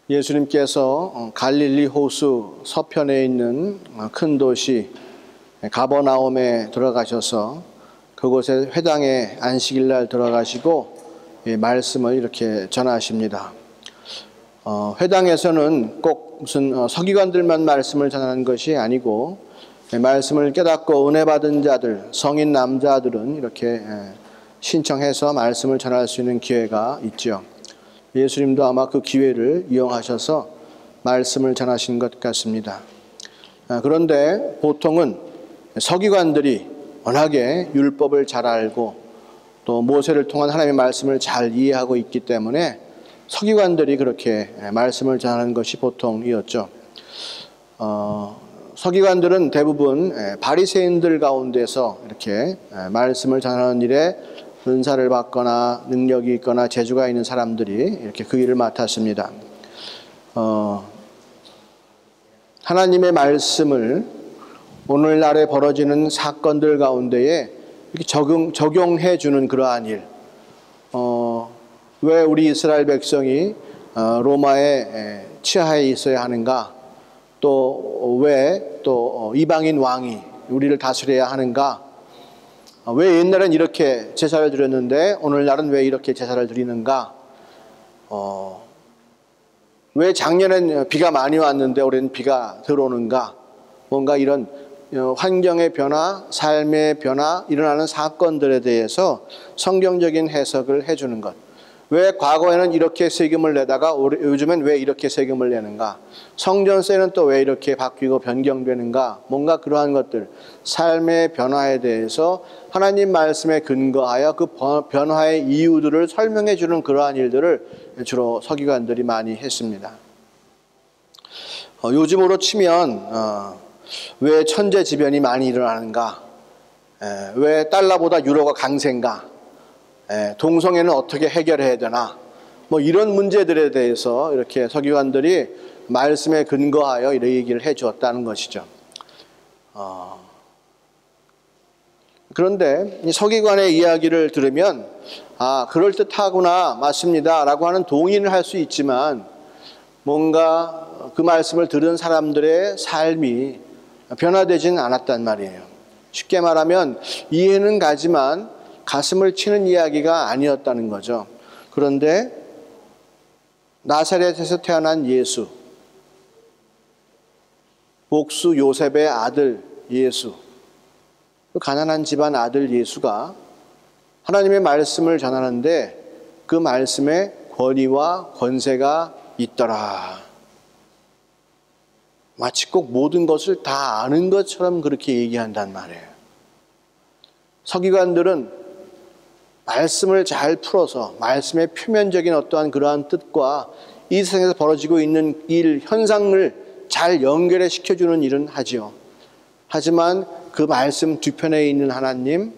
예수님께서 갈릴리 호수 서편에 있는 큰 도시 가버나움에 들어가셔서 그곳에 회당에 안식일 날 들어가시고 말씀을 이렇게 전하십니다. 회당에서는 꼭 무슨 서기관들만 말씀을 전하는 것이 아니고 말씀을 깨닫고 은혜 받은 자들, 성인 남자들은 이렇게 신청해서 말씀을 전할 수 있는 기회가 있죠. 예수님도 아마 그 기회를 이용하셔서 말씀을 전하신 것 같습니다. 그런데 보통은 서기관들이 워낙에 율법을 잘 알고 또 모세를 통한 하나님의 말씀을 잘 이해하고 있기 때문에 서기관들이 그렇게 말씀을 전하는 것이 보통이었죠. 서기관들은 대부분 바리새인들 가운데서 이렇게 말씀을 전하는 일에 은사를 받거나 능력이 있거나 재주가 있는 사람들이 이렇게 그 일을 맡았습니다. 하나님의 말씀을 오늘날에 벌어지는 사건들 가운데에 이렇게 적용해 주는 그러한 일. 왜 우리 이스라엘 백성이 로마의 치하에 있어야 하는가? 또 왜 또 이방인 왕이 우리를 다스려야 하는가? 왜 옛날엔 이렇게 제사를 드렸는데 오늘날은 왜 이렇게 제사를 드리는가? 왜 작년엔 비가 많이 왔는데 올해는 비가 들어오는가? 뭔가 이런 환경의 변화, 삶의 변화, 일어나는 사건들에 대해서 성경적인 해석을 해주는 것. 왜 과거에는 이렇게 세금을 내다가 요즘엔 왜 이렇게 세금을 내는가? 성전세는 또 왜 이렇게 바뀌고 변경되는가? 뭔가 그러한 것들, 삶의 변화에 대해서 하나님 말씀에 근거하여 그 변화의 이유들을 설명해 주는 그러한 일들을 주로 서기관들이 많이 했습니다. 요즘으로 치면 왜 천재지변이 많이 일어나는가? 왜 달러보다 유로가 강세인가? 동성애는 어떻게 해결해야 되나? 뭐 이런 문제들에 대해서 이렇게 서기관들이 말씀에 근거하여 이런 얘기를 해 주었다는 것이죠. 그런데 이 서기관의 이야기를 들으면 그럴듯하구나, 맞습니다 라고 하는 동의를 할 수 있지만 뭔가 그 말씀을 들은 사람들의 삶이 변화되지는 않았단 말이에요. 쉽게 말하면 이해는 가지만 가슴을 치는 이야기가 아니었다는 거죠. 그런데 나사렛에서 태어난 예수, 목수 요셉의 아들 예수, 그 가난한 집안 아들 예수가 하나님의 말씀을 전하는데 그 말씀에 권위와 권세가 있더라. 마치 꼭 모든 것을 다 아는 것처럼 그렇게 얘기한단 말이에요. 서기관들은 말씀을 잘 풀어서 말씀의 표면적인 어떠한 그러한 뜻과 이 세상에서 벌어지고 있는 일, 현상을 잘 연결해 시켜주는 일은 하지요. 하지만 그 말씀 뒤편에 있는 하나님,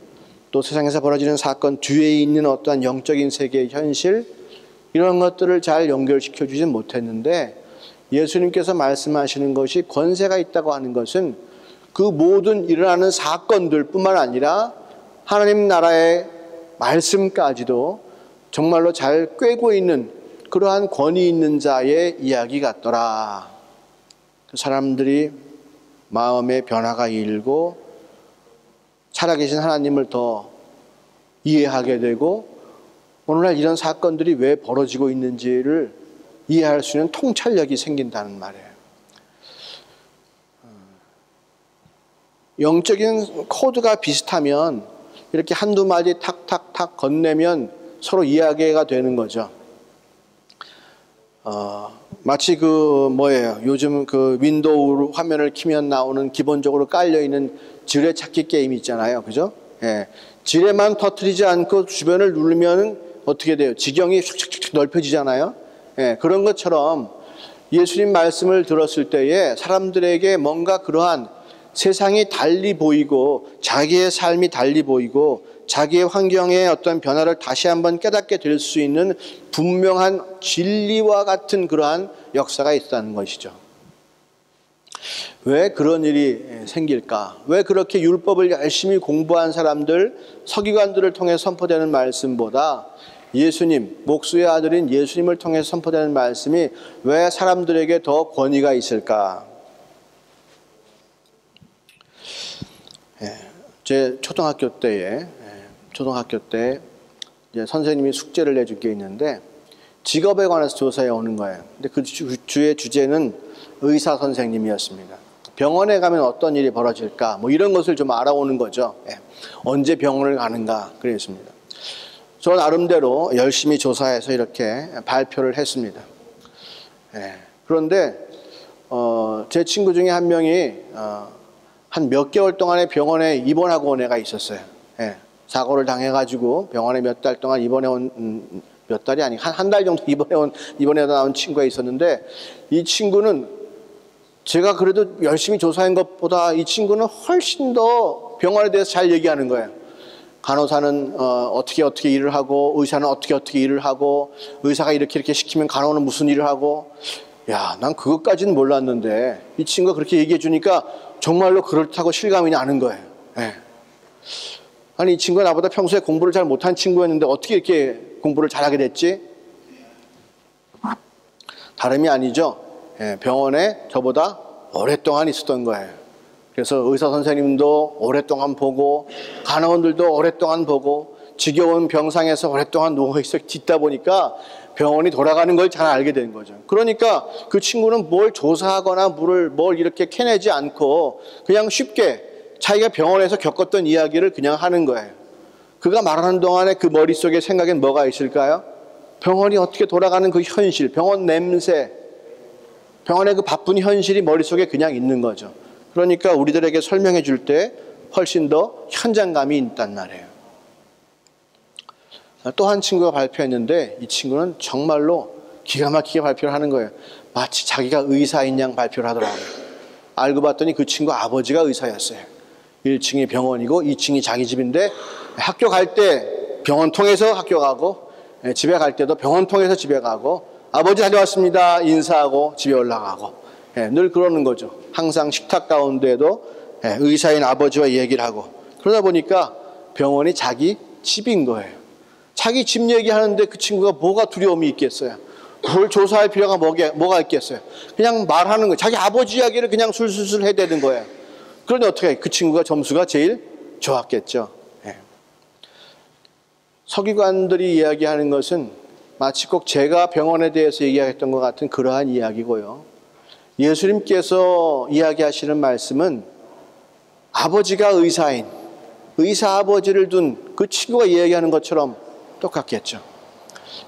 또 세상에서 벌어지는 사건 뒤에 있는 어떠한 영적인 세계의 현실, 이런 것들을 잘 연결시켜 주지 못했는데 예수님께서 말씀하시는 것이 권세가 있다고 하는 것은 그 모든 일어나는 사건들 뿐만 아니라 하나님 나라의 말씀까지도 정말로 잘 꿰고 있는 그러한 권위 있는 자의 이야기 같더라. 그 사람들이 마음의 변화가 일고 살아계신 하나님을 더 이해하게 되고 오늘날 이런 사건들이 왜 벌어지고 있는지를 이해할 수 있는 통찰력이 생긴다는 말이에요. 영적인 코드가 비슷하면 이렇게 한두 마디 탁탁탁 건네면 서로 이야기가 되는 거죠. 마치 요즘 그 윈도우 화면을 키면 나오는 기본적으로 깔려있는 지뢰찾기 게임 있잖아요. 그죠? 예. 지뢰만 터뜨리지 않고 주변을 누르면 어떻게 돼요? 지경이 슉슉슉 넓혀지잖아요. 예. 그런 것처럼 예수님 말씀을 들었을 때에 사람들에게 뭔가 그러한 세상이 달리 보이고 자기의 삶이 달리 보이고 자기의 환경의 어떤 변화를 다시 한번 깨닫게 될 수 있는 분명한 진리와 같은 그러한 역사가 있다는 것이죠. 왜 그런 일이 생길까? 왜 그렇게 율법을 열심히 공부한 사람들, 서기관들을 통해 선포되는 말씀보다 예수님, 목수의 아들인 예수님을 통해서 선포되는 말씀이 왜 사람들에게 더 권위가 있을까? 제 초등학교 때 이제 선생님이 숙제를 내줄 게 있는데 직업에 관해서 조사해 오는 거예요. 근데 그 주의 주제는 의사 선생님이었습니다. 병원에 가면 어떤 일이 벌어질까? 뭐 이런 것을 좀 알아오는 거죠. 언제 병원을 가는가? 그랬습니다. 저 나름대로 열심히 조사해서 이렇게 발표를 했습니다. 그런데 제 친구 중에 한 명이 한 몇 개월 동안에 병원에 입원하고 온 애가 있었어요. 사고를 당해가지고 병원에 몇 달 동안 입원해 온, 몇 달이 아니 한 달 정도 입원해 나온 친구가 있었는데, 이 친구는 제가 그래도 열심히 조사한 것보다 이 친구는 훨씬 더 병원에 대해서 잘 얘기하는 거예요. 간호사는 어떻게 일을 하고, 의사는 어떻게 일을 하고, 의사가 이렇게 시키면 간호는 무슨 일을 하고. 야, 난 그것까지는 몰랐는데 이 친구가 그렇게 얘기해 주니까 정말로 그렇다고 실감이 나는 거예요. 아니, 이 친구가 나보다 평소에 공부를 잘 못한 친구였는데 어떻게 이렇게 공부를 잘하게 됐지? 다름이 아니죠. 병원에 저보다 오랫동안 있었던 거예요. 그래서 의사 선생님도 오랫동안 보고, 간호원들도 오랫동안 보고, 지겨운 병상에서 오랫동안 누워있어 있다 보니까 병원이 돌아가는 걸 잘 알게 된 거죠. 그러니까 그 친구는 뭘 조사하거나 뭘 이렇게 캐내지 않고 그냥 쉽게 자기가 병원에서 겪었던 이야기를 그냥 하는 거예요. 그가 말하는 동안에 그 머릿속에 생각엔 뭐가 있을까요? 병원이 어떻게 돌아가는 그 현실, 병원 냄새, 병원의 그 바쁜 현실이 머릿속에 그냥 있는 거죠. 그러니까 우리들에게 설명해 줄 때 훨씬 더 현장감이 있단 말이에요. 또 한 친구가 발표했는데 이 친구는 정말로 기가 막히게 발표를 하는 거예요. 마치 자기가 의사인 양 발표를 하더라고요. 알고 봤더니 그 친구 아버지가 의사였어요. 1층이 병원이고 2층이 자기 집인데, 학교 갈 때 병원 통해서 학교 가고, 집에 갈 때도 병원 통해서 집에 가고, 아버지 다녀왔습니다 인사하고 집에 올라가고, 늘 그러는 거죠. 항상 식탁 가운데도 의사인 아버지와 얘기를 하고. 그러다 보니까 병원이 자기 집인 거예요. 자기 집 얘기하는데 그 친구가 뭐가 두려움이 있겠어요? 뭘 조사할 필요가 뭐가 있겠어요? 그냥 말하는 거예요. 자기 아버지 이야기를 그냥 술술술 해대는 거예요. 그런데 어떻게 해요? 그 친구가 점수가 제일 좋았겠죠. 서기관들이 이야기하는 것은 마치 꼭 제가 병원에 대해서 얘기했던 것 같은 그러한 이야기고요. 예수님께서 이야기하시는 말씀은 아버지가 의사인 의사 아버지를 둔 그 친구가 이야기하는 것처럼 똑같겠죠.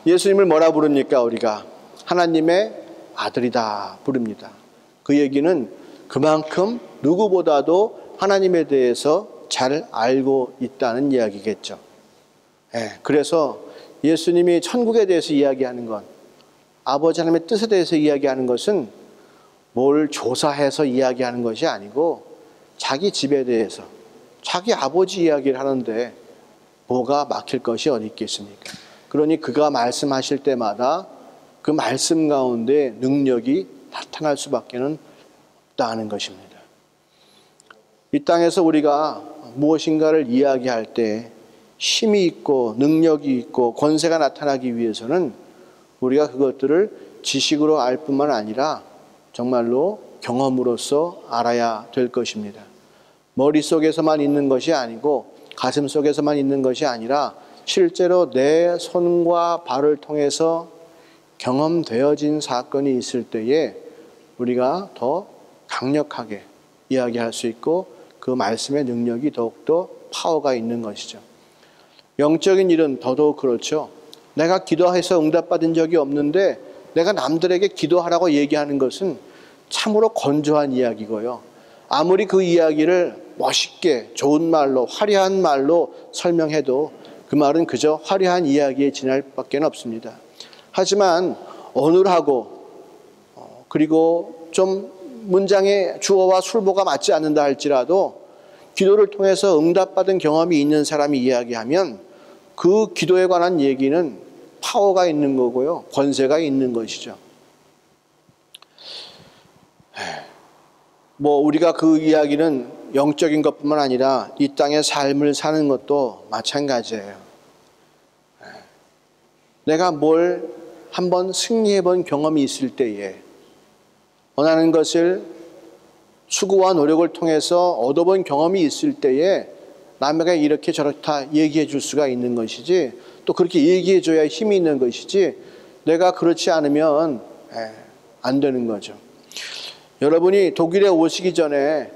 예수님을 뭐라 부릅니까? 우리가 하나님의 아들이다 부릅니다. 그 얘기는 그만큼 누구보다도 하나님에 대해서 잘 알고 있다는 이야기겠죠. 그래서 예수님이 천국에 대해서 이야기하는 것, 아버지 하나님의 뜻에 대해서 이야기하는 것은 뭘 조사해서 이야기하는 것이 아니고 자기 집에 대해서, 자기 아버지 이야기를 하는데 뭐가 막힐 것이 어디 있겠습니까? 그러니 그가 말씀하실 때마다 그 말씀 가운데 능력이 나타날 수밖에 없다는 것입니다. 이 땅에서 우리가 무엇인가를 이야기할 때 힘이 있고 능력이 있고 권세가 나타나기 위해서는 우리가 그것들을 지식으로 알 뿐만 아니라 정말로 경험으로서 알아야 될 것입니다. 머릿속에서만 있는 것이 아니고 가슴 속에서만 있는 것이 아니라 실제로 내 손과 발을 통해서 경험되어진 사건이 있을 때에 우리가 더 강력하게 이야기할 수 있고 그 말씀의 능력이 더욱더 파워가 있는 것이죠. 영적인 일은 더더욱 그렇죠. 내가 기도해서 응답받은 적이 없는데 내가 남들에게 기도하라고 얘기하는 것은 참으로 건조한 이야기고요. 아무리 그 이야기를 멋있게 좋은 말로 화려한 말로 설명해도 그 말은 그저 화려한 이야기에 지날 밖에 없습니다. 하지만 어눌하고 그리고 좀 문장의 주어와 술보가 맞지 않는다 할지라도 기도를 통해서 응답받은 경험이 있는 사람이 이야기하면 그 기도에 관한 얘기는 파워가 있는 거고요. 권세가 있는 것이죠. 우리가 그 이야기는 영적인 것뿐만 아니라 이 땅의 삶을 사는 것도 마찬가지예요. 내가 뭘 한번 승리해 본 경험이 있을 때에 원하는 것을 수고와 노력을 통해서 얻어본 경험이 있을 때에 남에게 이렇게 저렇다 얘기해 줄 수가 있는 것이지, 또 그렇게 얘기해 줘야 힘이 있는 것이지, 내가 그렇지 않으면 안 되는 거죠. 여러분이 독일에 오시기 전에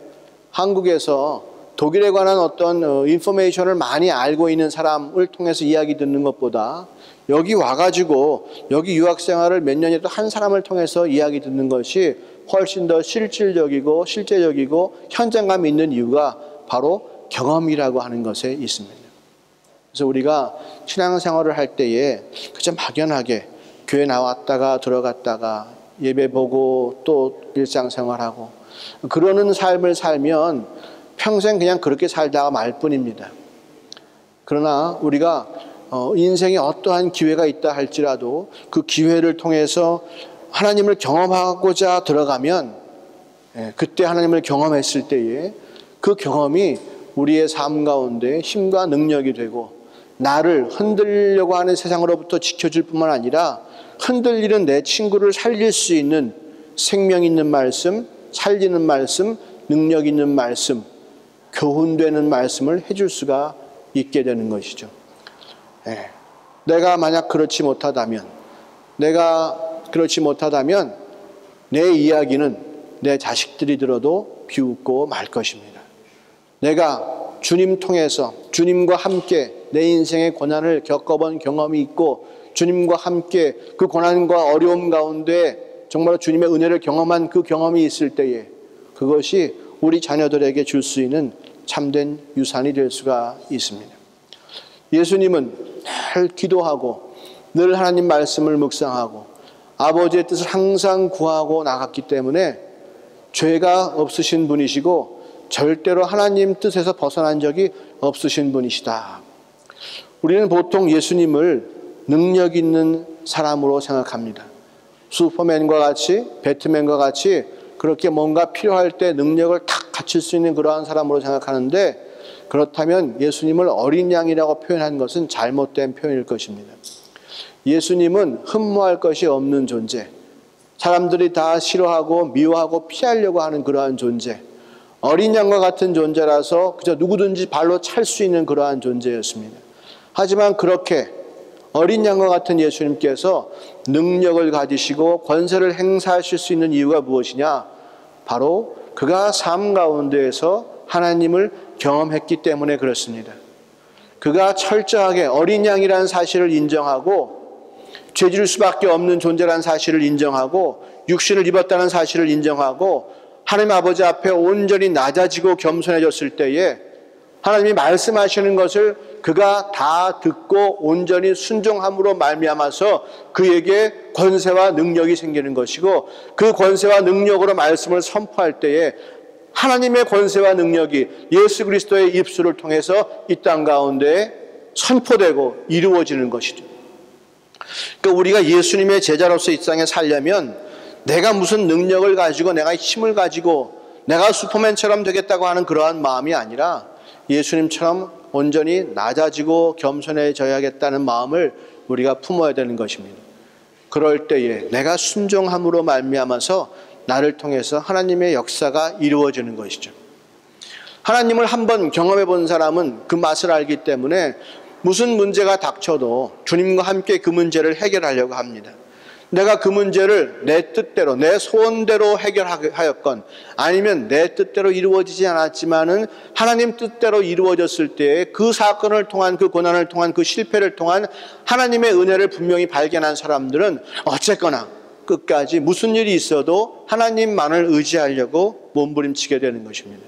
한국에서 독일에 관한 어떤 인포메이션을 많이 알고 있는 사람을 통해서 이야기 듣는 것보다 여기 와가지고 여기 유학생활을 몇 년이라도 한 사람을 통해서 이야기 듣는 것이 훨씬 더 실질적이고 실제적이고 현장감 있는 이유가 바로 경험이라고 하는 것에 있습니다. 그래서 우리가 신앙생활을 할 때에 그저 막연하게 교회 나왔다가 들어갔다가 예배 보고 또 일상생활하고 그러는 삶을 살면 평생 그냥 그렇게 살다가 말 뿐입니다. 그러나 우리가 인생에 어떠한 기회가 있다 할지라도 그 기회를 통해서 하나님을 경험하고자 들어가면 그때 하나님을 경험했을 때에 그 경험이 우리의 삶 가운데 힘과 능력이 되고 나를 흔들려고 하는 세상으로부터 지켜줄 뿐만 아니라 흔들리는 내 친구를 살릴 수 있는 생명 있는 말씀, 살리는 말씀, 능력 있는 말씀, 교훈되는 말씀을 해줄 수가 있게 되는 것이죠. 내가 만약 그렇지 못하다면 내 이야기는 내 자식들이 들어도 비웃고 말 것입니다. 내가 주님 통해서 주님과 함께 내 인생의 고난을 겪어본 경험이 있고 주님과 함께 그 고난과 어려움 가운데 정말 주님의 은혜를 경험한 그 경험이 있을 때에 그것이 우리 자녀들에게 줄 수 있는 참된 유산이 될 수가 있습니다. 예수님은 늘 기도하고 늘 하나님 말씀을 묵상하고 아버지의 뜻을 항상 구하고 나갔기 때문에 죄가 없으신 분이시고 절대로 하나님 뜻에서 벗어난 적이 없으신 분이시다. 우리는 보통 예수님을 능력 있는 사람으로 생각합니다. 슈퍼맨과 같이, 배트맨과 같이 그렇게 뭔가 필요할 때 능력을 탁 갖출 수 있는 그러한 사람으로 생각하는데, 그렇다면 예수님을 어린 양이라고 표현한 것은 잘못된 표현일 것입니다. 예수님은 흠모할 것이 없는 존재, 사람들이 다 싫어하고 미워하고 피하려고 하는 그러한 존재, 어린 양과 같은 존재라서 그저 누구든지 발로 찰 수 있는 그러한 존재였습니다. 하지만 그렇게 어린 양과 같은 예수님께서 능력을 가지시고 권세를 행사하실 수 있는 이유가 무엇이냐? 바로 그가 삶 가운데에서 하나님을 경험했기 때문에 그렇습니다. 그가 철저하게 어린 양이라는 사실을 인정하고 죄질 수밖에 없는 존재라는 사실을 인정하고 육신을 입었다는 사실을 인정하고 하나님 아버지 앞에 온전히 낮아지고 겸손해졌을 때에 하나님이 말씀하시는 것을 그가 다 듣고 온전히 순종함으로 말미암아서 그에게 권세와 능력이 생기는 것이고, 그 권세와 능력으로 말씀을 선포할 때에 하나님의 권세와 능력이 예수 그리스도의 입술을 통해서 이 땅 가운데 선포되고 이루어지는 것이죠. 그러니까 우리가 예수님의 제자로서 이 땅에 살려면 내가 무슨 능력을 가지고 내가 힘을 가지고 내가 슈퍼맨처럼 되겠다고 하는 그러한 마음이 아니라 예수님처럼 온전히 낮아지고 겸손해져야겠다는 마음을 우리가 품어야 되는 것입니다. 그럴 때에 내가 순종함으로 말미암아서 나를 통해서 하나님의 역사가 이루어지는 것이죠. 하나님을 한번 경험해 본 사람은 그 맛을 알기 때문에 무슨 문제가 닥쳐도 주님과 함께 그 문제를 해결하려고 합니다. 내가 그 문제를 내 뜻대로 내 소원대로 해결하였건 아니면 내 뜻대로 이루어지지 않았지만은 하나님 뜻대로 이루어졌을 때 그 사건을 통한 그 고난을 통한 그 실패를 통한 하나님의 은혜를 분명히 발견한 사람들은 어쨌거나 끝까지 무슨 일이 있어도 하나님만을 의지하려고 몸부림치게 되는 것입니다.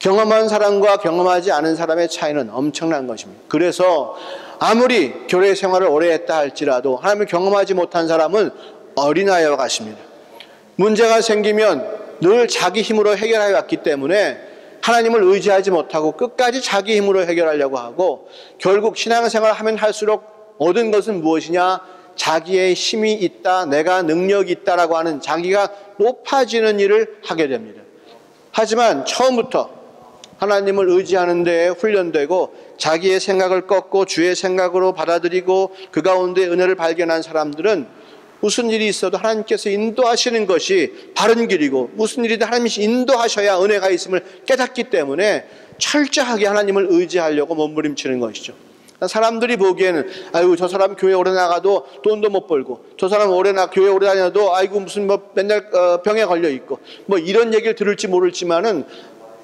경험한 사람과 경험하지 않은 사람의 차이는 엄청난 것입니다. 그래서 아무리 교회 생활을 오래 했다 할지라도 하나님을 경험하지 못한 사람은 어린아이와 같습니다. 문제가 생기면 늘 자기 힘으로 해결해 왔기 때문에 하나님을 의지하지 못하고 끝까지 자기 힘으로 해결하려고 하고, 결국 신앙생활을 하면 할수록 얻은 것은 무엇이냐? 자기의 힘이 있다, 내가 능력이 있다라고 하는 자기가 높아지는 일을 하게 됩니다. 하지만 처음부터 하나님을 의지하는 데에 훈련되고 자기의 생각을 꺾고 주의 생각으로 받아들이고 그 가운데 은혜를 발견한 사람들은 무슨 일이 있어도 하나님께서 인도하시는 것이 바른 길이고, 무슨 일이든 하나님이 인도하셔야 은혜가 있음을 깨닫기 때문에 철저하게 하나님을 의지하려고 몸부림치는 것이죠. 사람들이 보기에는 아이고 저 사람 교회 오래 나가도 돈도 못 벌고, 저 사람 교회 오래 다녀도 아이고 무슨 맨날 병에 걸려 있고, 이런 얘기를 들을지 모를지만은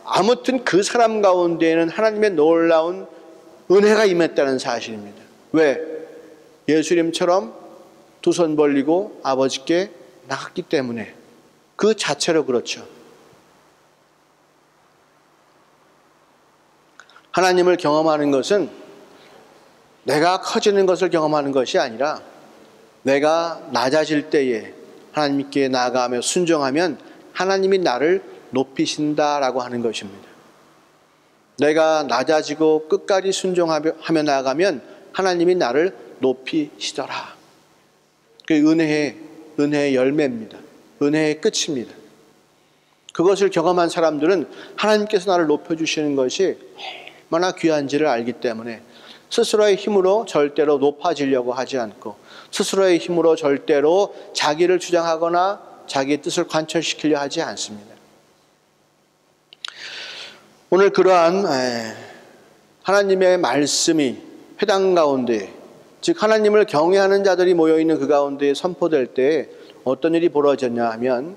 아무튼 그 사람 가운데에는 하나님의 놀라운 은혜가 임했다는 사실입니다. 왜? 예수님처럼 두 손 벌리고 아버지께 나갔기 때문에, 그 자체로 그렇죠. 하나님을 경험하는 것은 내가 커지는 것을 경험하는 것이 아니라 내가 낮아질 때에 하나님께 나아가며 순종하면 하나님이 나를 높이신다라고 하는 것입니다. 내가 낮아지고 끝까지 순종하며 나아가면 하나님이 나를 높이시더라. 그 은혜의 열매입니다. 은혜의 끝입니다. 그것을 경험한 사람들은 하나님께서 나를 높여주시는 것이 얼마나 귀한지를 알기 때문에 스스로의 힘으로 절대로 높아지려고 하지 않고, 스스로의 힘으로 절대로 자기를 주장하거나 자기의 뜻을 관철시키려 하지 않습니다. 오늘 그러한 하나님의 말씀이 회당 가운데, 즉 하나님을 경외하는 자들이 모여있는 그 가운데 선포될 때 어떤 일이 벌어졌냐 하면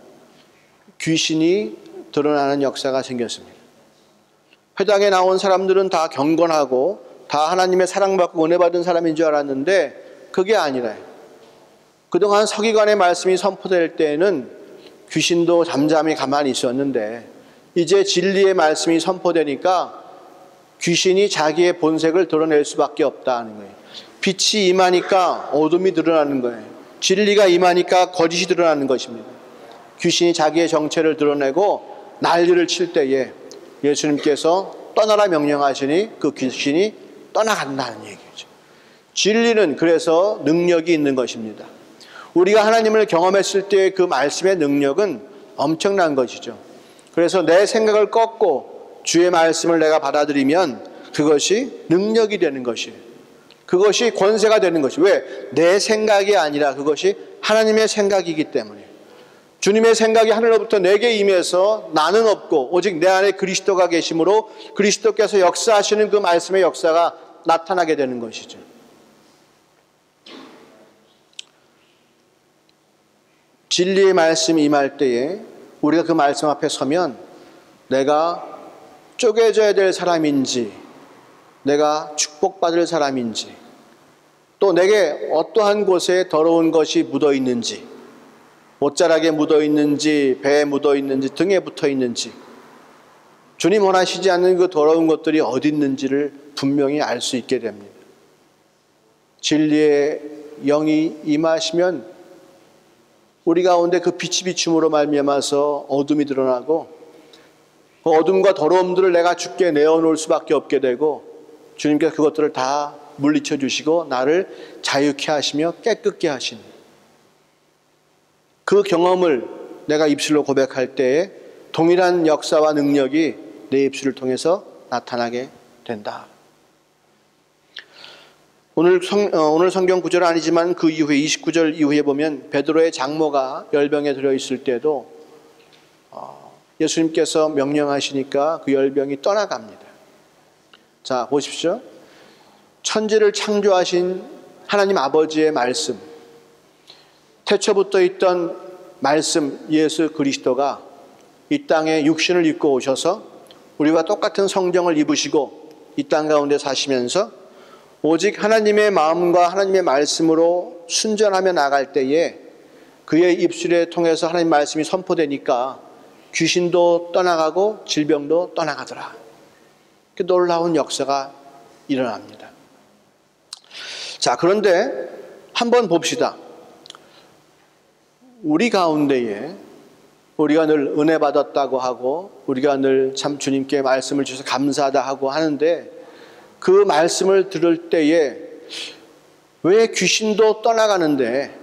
귀신이 드러나는 역사가 생겼습니다. 회당에 나온 사람들은 다 경건하고 다 하나님의 사랑받고 은혜받은 사람인 줄 알았는데 그게 아니라, 그동안 서기관의 말씀이 선포될 때에는 귀신도 잠잠히 가만히 있었는데 이제 진리의 말씀이 선포되니까 귀신이 자기의 본색을 드러낼 수밖에 없다는 거예요. 빛이 임하니까 어둠이 드러나는 거예요. 진리가 임하니까 거짓이 드러나는 것입니다. 귀신이 자기의 정체를 드러내고 난리를 칠 때에 예수님께서 떠나라 명령하시니 그 귀신이 떠나간다는 얘기죠. 진리는 그래서 능력이 있는 것입니다. 우리가 하나님을 경험했을 때 그 말씀의 능력은 엄청난 것이죠. 그래서 내 생각을 꺾고 주의 말씀을 내가 받아들이면 그것이 능력이 되는 것이에요. 그것이 권세가 되는 것이, 왜? 내 생각이 아니라 그것이 하나님의 생각이기 때문에. 주님의 생각이 하늘로부터 내게 임해서 나는 없고 오직 내 안에 그리스도가 계심으로 그리스도께서 역사하시는 그 말씀의 역사가 나타나게 되는 것이죠. 진리의 말씀이 임할 때에 우리가 그 말씀 앞에 서면 내가 쪼개져야 될 사람인지, 내가 축복받을 사람인지, 또 내게 어떠한 곳에 더러운 것이 묻어 있는지, 옷자락에 묻어 있는지, 배에 묻어 있는지, 등에 붙어 있는지, 주님 원하시지 않는 그 더러운 것들이 어디 있는지를 분명히 알 수 있게 됩니다. 진리의 영이 임하시면 우리 가운데 그 빛이 비춤으로 말미암아서 어둠이 드러나고, 그 어둠과 더러움들을 내가 주께 내어놓을 수밖에 없게 되고, 주님께서 그것들을 다 물리쳐 주시고 나를 자유케 하시며 깨끗게 하시는 그 경험을 내가 입술로 고백할 때에 동일한 역사와 능력이 내 입술을 통해서 나타나게 된다. 오늘 성경 구절은 아니지만 그 이후에 29절 이후에 보면 베드로의 장모가 열병에 들어있을 때도 예수님께서 명령하시니까 그 열병이 떠나갑니다. 자, 보십시오. 천지를 창조하신 하나님 아버지의 말씀, 태초부터 있던 말씀 예수 그리스도가 이 땅에 육신을 입고 오셔서 우리와 똑같은 성정을 입으시고 이 땅 가운데 사시면서 오직 하나님의 마음과 하나님의 말씀으로 순전하며 나갈 때에 그의 입술에 통해서 하나님 말씀이 선포되니까 귀신도 떠나가고 질병도 떠나가더라. 그 놀라운 역사가 일어납니다. 자, 그런데 한번 봅시다. 우리 가운데에 우리가 늘 은혜 받았다고 하고 우리가 늘 참 주님께 말씀을 주셔서 감사하다 하고 하는데 그 말씀을 들을 때에 왜 귀신도 떠나가는데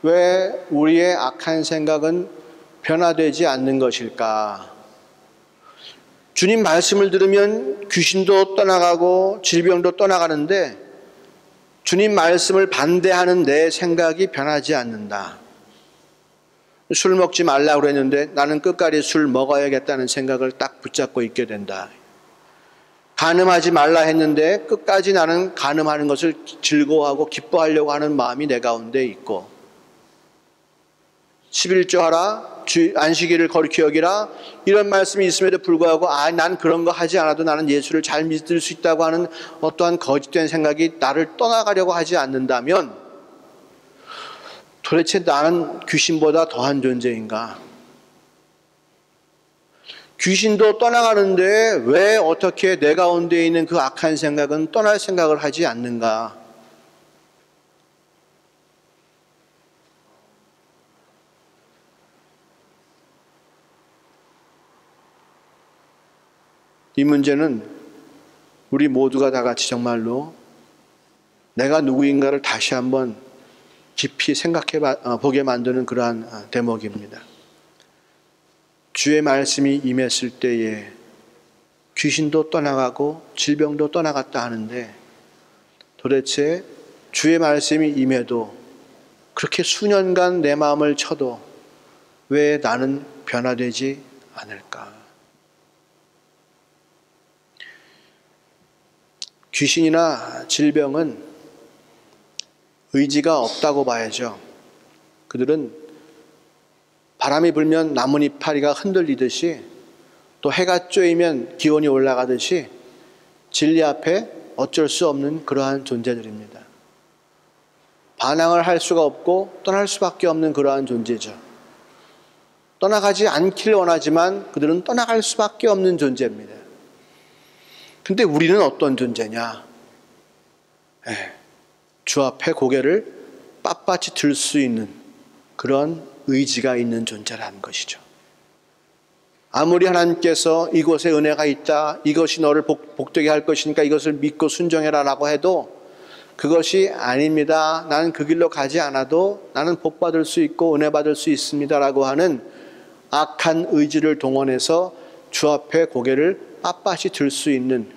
왜 우리의 악한 생각은 변화되지 않는 것일까? 주님 말씀을 들으면 귀신도 떠나가고 질병도 떠나가는데 주님 말씀을 반대하는 내 생각이 변하지 않는다. 술 먹지 말라고 그랬는데 나는 끝까지 술 먹어야겠다는 생각을 딱 붙잡고 있게 된다. 간음하지 말라 했는데 끝까지 나는 간음하는 것을 즐거워하고 기뻐하려고 하는 마음이 내 가운데 있고, 11조 하라, 안식일을 거룩히 여기라, 이런 말씀이 있음에도 불구하고 난 그런 거 하지 않아도 나는 예수를 잘 믿을 수 있다고 하는 어떠한 거짓된 생각이 나를 떠나가려고 하지 않는다면 도대체 나는 귀신보다 더한 존재인가? 귀신도 떠나가는데 왜 어떻게 내 가운데 있는 그 악한 생각은 떠날 생각을 하지 않는가? 이 문제는 우리 모두가 다 같이 정말로 내가 누구인가를 다시 한번 깊이 생각해 보게 만드는 그러한 대목입니다. 주의 말씀이 임했을 때에 귀신도 떠나가고 질병도 떠나갔다 하는데 도대체 주의 말씀이 임해도 그렇게 수년간 내 마음을 쳐도 왜 나는 변화되지 않을까? 귀신이나 질병은 의지가 없다고 봐야죠. 그들은 바람이 불면 나뭇잎 파리가 흔들리듯이 또 해가 쬐이면 기온이 올라가듯이 진리 앞에 어쩔 수 없는 그러한 존재들입니다. 반항을 할 수가 없고 떠날 수밖에 없는 그러한 존재죠. 떠나가지 않기를 원하지만 그들은 떠나갈 수밖에 없는 존재입니다. 근데 우리는 어떤 존재냐? 주 앞에 고개를 빳빳이 들 수 있는 그런 의지가 있는 존재라는 것이죠. 아무리 하나님께서 이곳에 은혜가 있다, 이것이 너를 복되게 할 것이니까 이것을 믿고 순종해라 라고 해도 그것이 아닙니다, 나는 그 길로 가지 않아도 나는 복 받을 수 있고 은혜 받을 수 있습니다 라고 하는 악한 의지를 동원해서 주 앞에 고개를 빳빳이 들 수 있는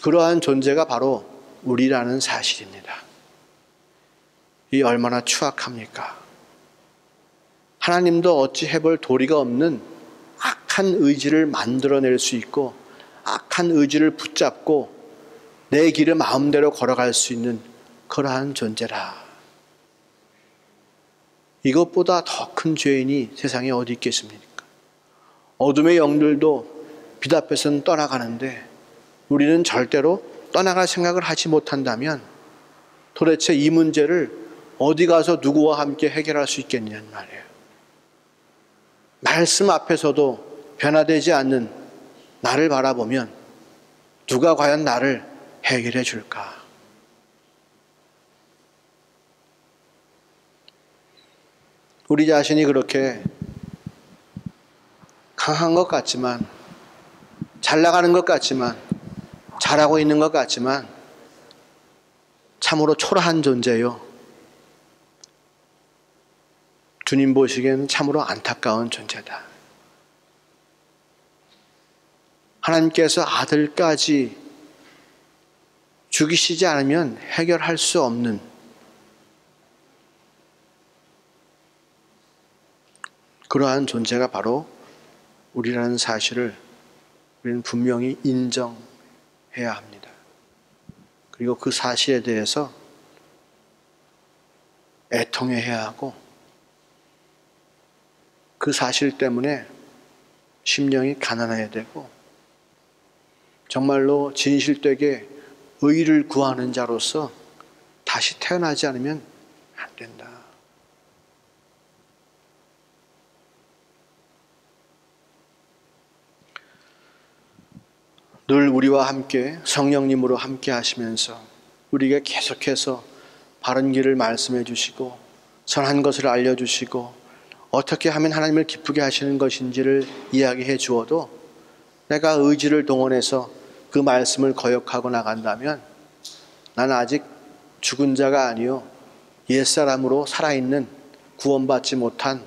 그러한 존재가 바로 우리라는 사실입니다. 이 얼마나 추악합니까? 하나님도 어찌 해볼 도리가 없는 악한 의지를 만들어낼 수 있고 악한 의지를 붙잡고 내 길을 마음대로 걸어갈 수 있는 그러한 존재라. 이것보다 더 큰 죄인이 세상에 어디 있겠습니까? 어둠의 영들도 빛 앞에서는 떠나가는데 우리는 절대로 떠나갈 생각을 하지 못한다면 도대체 이 문제를 어디 가서 누구와 함께 해결할 수 있겠냐는 말이에요. 말씀 앞에서도 변화되지 않는 나를 바라보면 누가 과연 나를 해결해 줄까? 우리 자신이 그렇게 강한 것 같지만, 잘 나가는 것 같지만, 잘하고 있는 것 같지만 참으로 초라한 존재요. 주님 보시기에는 참으로 안타까운 존재다. 하나님께서 아들까지 죽이시지 않으면 해결할 수 없는 그러한 존재가 바로 우리라는 사실을 우리는 분명히 인정해야 합니다. 그리고 그 사실에 대해서 애통해야 하고 그 사실 때문에 심령이 가난해야 되고 정말로 진실되게 의를 구하는 자로서 다시 태어나지 않으면 안 된다. 늘 우리와 함께 성령님으로 함께 하시면서 우리에게 계속해서 바른 길을 말씀해 주시고 선한 것을 알려주시고 어떻게 하면 하나님을 기쁘게 하시는 것인지를 이야기해 주어도 내가 의지를 동원해서 그 말씀을 거역하고 나간다면 나는 아직 죽은 자가 아니요 옛사람으로 살아있는 구원받지 못한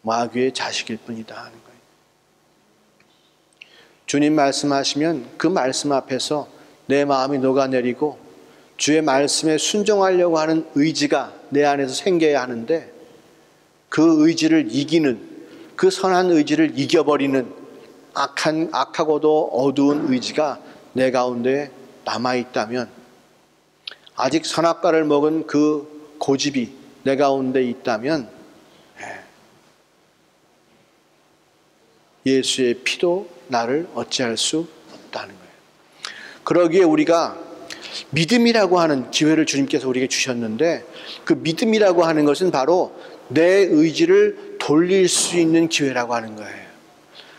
마귀의 자식일 뿐이다 하는 거예요. 주님 말씀하시면 그 말씀 앞에서 내 마음이 녹아내리고 주의 말씀에 순종하려고 하는 의지가 내 안에서 생겨야 하는데, 그 의지를 이기는, 그 선한 의지를 이겨버리는 악하고도 어두운 의지가 내 가운데 남아있다면, 아직 선악과를 먹은 그 고집이 내 가운데 있다면 예수의 피도 나를 어찌할 수 없다는 거예요. 그러기에 우리가 믿음이라고 하는 기회를 주님께서 우리에게 주셨는데, 그 믿음이라고 하는 것은 바로 내 의지를 돌릴 수 있는 기회라고 하는 거예요.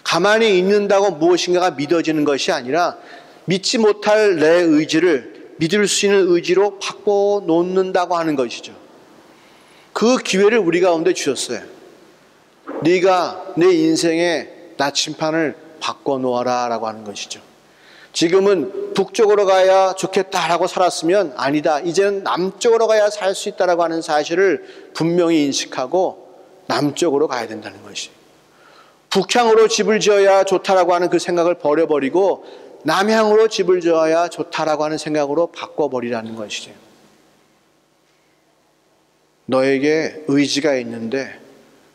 가만히 있는다고 무엇인가가 믿어지는 것이 아니라 믿지 못할 내 의지를 믿을 수 있는 의지로 바꿔놓는다고 하는 것이죠. 그 기회를 우리 가운데 주셨어요. 네가 내 인생의 나침판을 바꿔놓아라 라고 하는 것이죠. 지금은 북쪽으로 가야 좋겠다라고 살았으면 아니다, 이제는 남쪽으로 가야 살 수 있다라고 하는 사실을 분명히 인식하고 남쪽으로 가야 된다는 것이, 북향으로 집을 지어야 좋다라고 하는 그 생각을 버려버리고 남향으로 집을 지어야 좋다라고 하는 생각으로 바꿔버리라는 것이죠. 너에게 의지가 있는데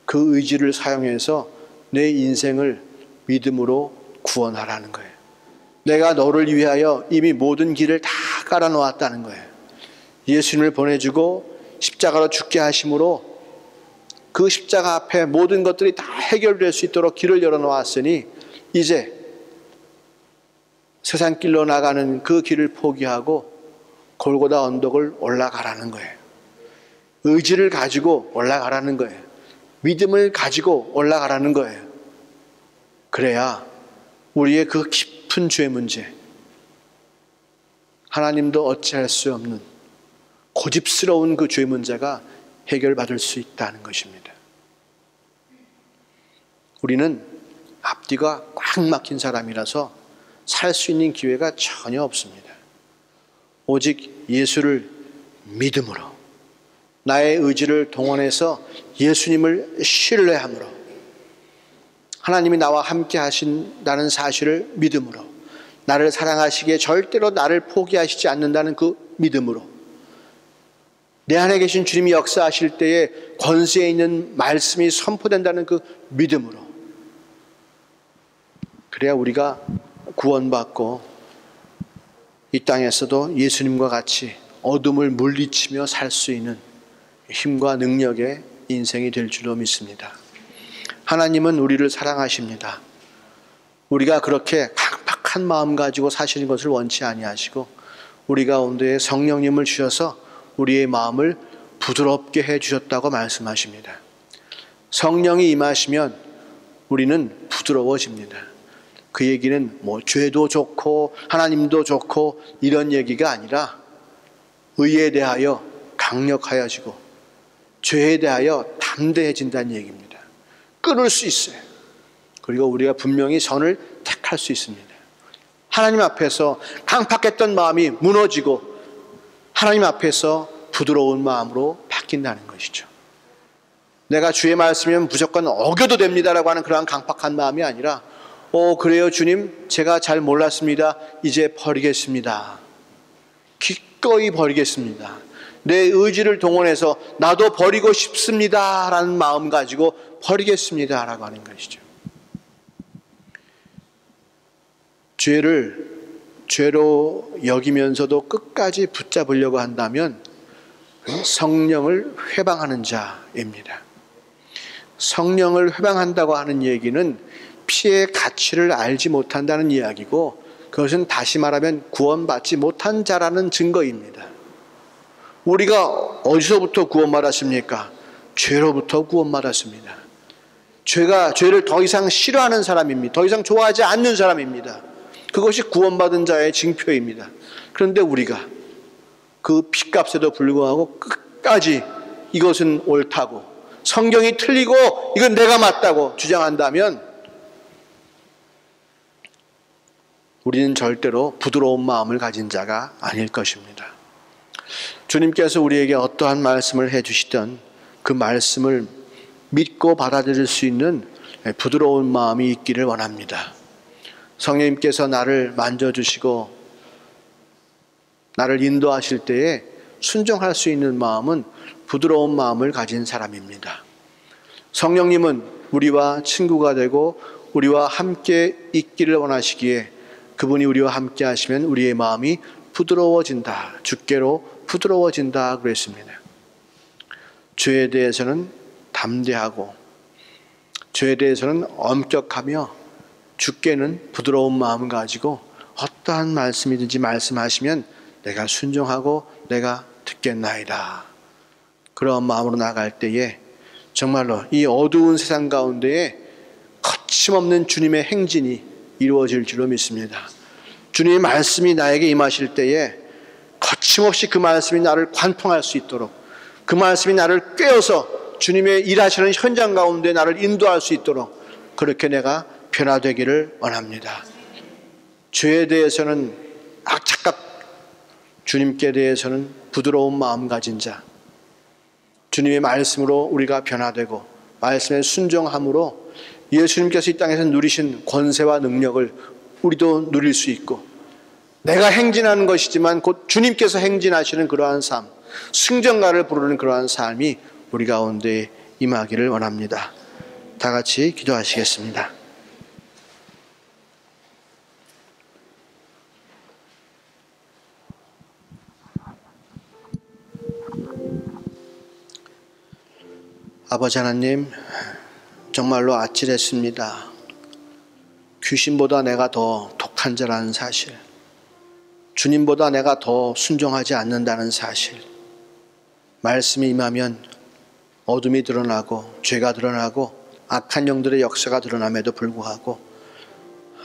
그 의지를 사용해서 내 인생을 믿음으로 구원하라는 거예요. 내가 너를 위하여 이미 모든 길을 다 깔아놓았다는 거예요. 예수님을 보내주고 십자가로 죽게 하심으로 그 십자가 앞에 모든 것들이 다 해결될 수 있도록 길을 열어놓았으니 이제 세상길로 나가는 그 길을 포기하고 골고다 언덕을 올라가라는 거예요. 의지를 가지고 올라가라는 거예요. 믿음을 가지고 올라가라는 거예요. 그래야 우리의 그 깊은 죄 문제, 하나님도 어찌할 수 없는 고집스러운 그 죄 문제가 해결받을 수 있다는 것입니다. 우리는 앞뒤가 꽉 막힌 사람이라서 살 수 있는 기회가 전혀 없습니다. 오직 예수를 믿음으로, 나의 의지를 동원해서 예수님을 신뢰함으로, 하나님이 나와 함께 하신다는 사실을 믿음으로, 나를 사랑하시기에 절대로 나를 포기하시지 않는다는 그 믿음으로, 내 안에 계신 주님이 역사하실 때에 권세에 있는 말씀이 선포된다는 그 믿음으로, 그래야 우리가 구원받고 이 땅에서도 예수님과 같이 어둠을 물리치며 살 수 있는 힘과 능력의 인생이 될 줄로 믿습니다. 하나님은 우리를 사랑하십니다. 우리가 그렇게 강팍한 마음 가지고 사시는 것을 원치 아니하시고 우리 가운데 성령님을 주셔서 우리의 마음을 부드럽게 해주셨다고 말씀하십니다. 성령이 임하시면 우리는 부드러워집니다. 그 얘기는 뭐 죄도 좋고 하나님도 좋고 이런 얘기가 아니라 의에 대하여 강력하여지고 죄에 대하여 담대해진다는 얘기입니다. 끊을 수 있어요. 그리고 우리가 분명히 선을 택할 수 있습니다. 하나님 앞에서 강팍했던 마음이 무너지고 하나님 앞에서 부드러운 마음으로 바뀐다는 것이죠. 내가 주의 말씀이면 무조건 어겨도 됩니다라고 하는 그러한 강팍한 마음이 아니라 그래요 주님, 제가 잘 몰랐습니다. 이제 버리겠습니다. 기꺼이 버리겠습니다. 내 의지를 동원해서 나도 버리고 싶습니다 라는 마음 가지고 버리겠습니다 라고 하는 것이죠. 죄를 죄로 여기면서도 끝까지 붙잡으려고 한다면 성령을 회방하는 자입니다. 성령을 회방한다고 하는 얘기는 피의 가치를 알지 못한다는 이야기고, 그것은 다시 말하면 구원받지 못한 자라는 증거입니다. 우리가 어디서부터 구원받았습니까? 죄로부터 구원받았습니다. 죄를 더 이상 싫어하는 사람입니다. 더 이상 좋아하지 않는 사람입니다. 그것이 구원받은 자의 징표입니다. 그런데 우리가 그 핏값에도 불구하고 끝까지 이것은 옳다고, 성경이 틀리고 이건 내가 맞다고 주장한다면 우리는 절대로 부드러운 마음을 가진 자가 아닐 것입니다. 주님께서 우리에게 어떠한 말씀을 해주시든 그 말씀을 믿고 받아들일 수 있는 부드러운 마음이 있기를 원합니다. 성령님께서 나를 만져주시고 나를 인도하실 때에 순종할 수 있는 마음은 부드러운 마음을 가진 사람입니다. 성령님은 우리와 친구가 되고 우리와 함께 있기를 원하시기에 그분이 우리와 함께 하시면 우리의 마음이 부드러워진다. 주께로 부드러워진다 그랬습니다. 죄에 대해서는 담대하고 죄에 대해서는 엄격하며 주께는 부드러운 마음을 가지고 어떠한 말씀이든지 말씀하시면 내가 순종하고 내가 듣겠나이다. 그런 마음으로 나갈 때에 정말로 이 어두운 세상 가운데에 거침없는 주님의 행진이 이루어질 줄로 믿습니다. 주님의 말씀이 나에게 임하실 때에 거침없이 그 말씀이 나를 관통할 수 있도록 그 말씀이 나를 꿰어서 주님의 일하시는 현장 가운데 나를 인도할 수 있도록 그렇게 내가 변화되기를 원합니다. 죄에 대해서는 악착각, 주님께 대해서는 부드러운 마음 가진 자, 주님의 말씀으로 우리가 변화되고 말씀에 순종함으로 예수님께서 이 땅에서 누리신 권세와 능력을 우리도 누릴 수 있고 내가 행진하는 것이지만 곧 주님께서 행진하시는 그러한 삶, 승전가를 부르는 그러한 삶이 우리 가운데 임하기를 원합니다. 다 같이 기도하시겠습니다. 아버지 하나님, 정말로 아찔했습니다. 귀신보다 내가 더 독한 자라는 사실, 주님보다 내가 더 순종하지 않는다는 사실, 말씀이 임하면 어둠이 드러나고 죄가 드러나고 악한 영들의 역사가 드러남에도 불구하고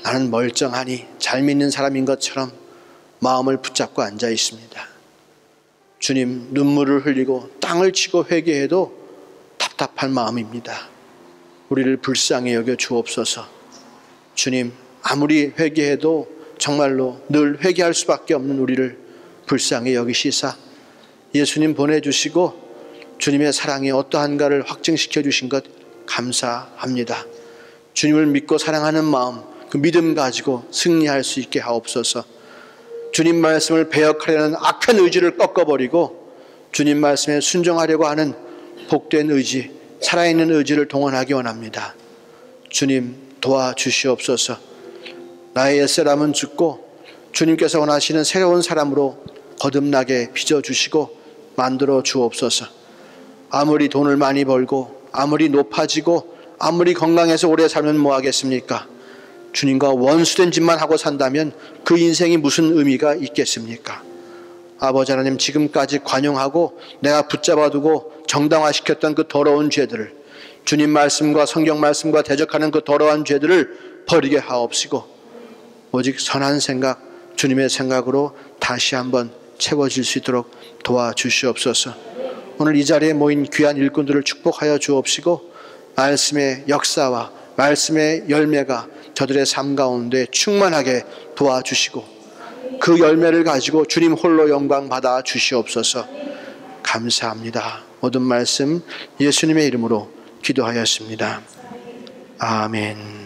나는 멀쩡하니 잘 믿는 사람인 것처럼 마음을 붙잡고 앉아 있습니다. 주님, 눈물을 흘리고 땅을 치고 회개해도 답답한 마음입니다. 우리를 불쌍히 여겨 주옵소서. 주님, 아무리 회개해도 정말로 늘 회개할 수밖에 없는 우리를 불쌍히 여기시사 예수님 보내주시고 주님의 사랑이 어떠한가를 확증시켜 주신 것 감사합니다. 주님을 믿고 사랑하는 마음, 그 믿음 가지고 승리할 수 있게 하옵소서. 주님 말씀을 배역하려는 악한 의지를 꺾어버리고 주님 말씀에 순종하려고 하는 복된 의지, 살아있는 의지를 동원하기 원합니다. 주님 도와주시옵소서. 나의 옛사람은 죽고 주님께서 원하시는 새로운 사람으로 거듭나게 빚어주시고 만들어 주옵소서. 아무리 돈을 많이 벌고 아무리 높아지고 아무리 건강해서 오래 살면 뭐하겠습니까? 주님과 원수된 짓만 하고 산다면 그 인생이 무슨 의미가 있겠습니까? 아버지 하나님, 지금까지 관용하고 내가 붙잡아두고 정당화시켰던 그 더러운 죄들을, 주님 말씀과 성경 말씀과 대적하는 그 더러운 죄들을 버리게 하옵시고 오직 선한 생각, 주님의 생각으로 다시 한번 채워질 수 있도록 도와주시옵소서. 오늘 이 자리에 모인 귀한 일꾼들을 축복하여 주옵시고 말씀의 역사와 말씀의 열매가 저들의 삶 가운데 충만하게 도와주시고 그 열매를 가지고 주님 홀로 영광 받아 주시옵소서. 감사합니다. 모든 말씀 예수님의 이름으로 기도하였습니다. 아멘.